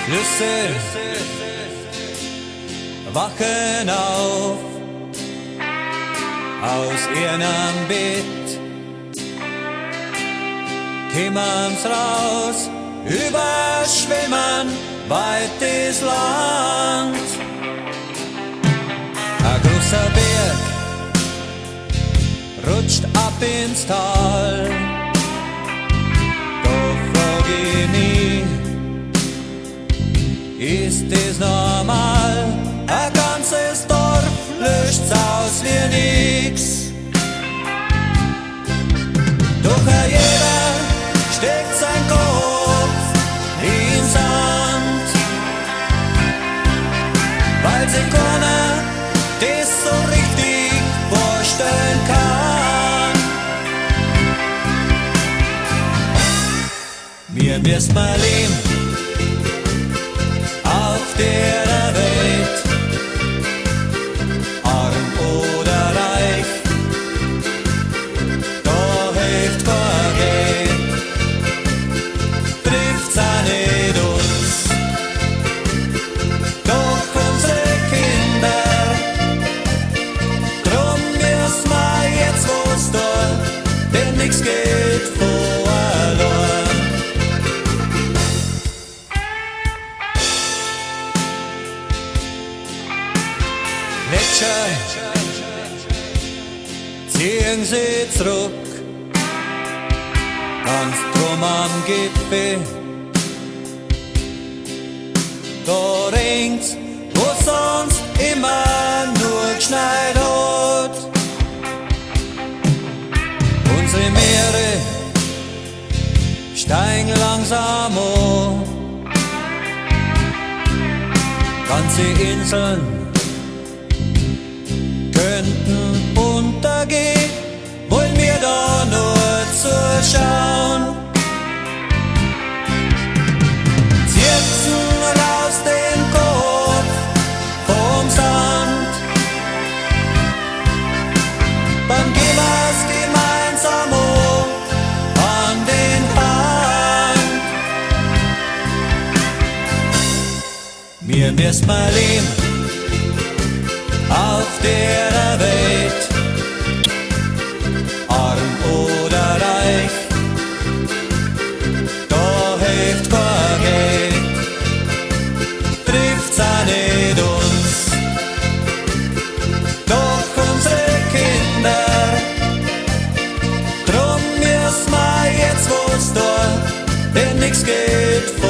Schlüssel wachen auf aus ihrem Bett, kämen's raus, überschwimmen weites Land. Ein großer Berg rutscht ab ins Tal, doch frag ich mich, ist es normal? Ein ganzes Dorf löscht's aus wie nix. Doch jeder steckt sein Kopf in Sand, weil sich keiner das so richtig vorstellen kann. Wir müssen mal leben auf der Welt, arm oder reich, da hilft kein Geld, trifft's auch nicht uns. Doch unsere Kinder, drum müssen wir jetzt was tun, denn nix geht verloren. Gletscher ziehen sie zurück, ganz drum am Gipfel. Da regnt's, wo sonst immer nur geschneit hat. Unsere Meere steigen langsam an, ganze Inseln könnten untergehen, wollen wir da nur zuschauen. Zirzen raus den Kopf vom Sand, dann gehen wir's gemeinsam an den Hand. Wir müssen mal leben auf der Welt, arm oder reich, da hilft kein Geld, trifft's auch nicht uns. Doch unsere Kinder, drum müssen wir jetzt was tun, denn nix geht vor.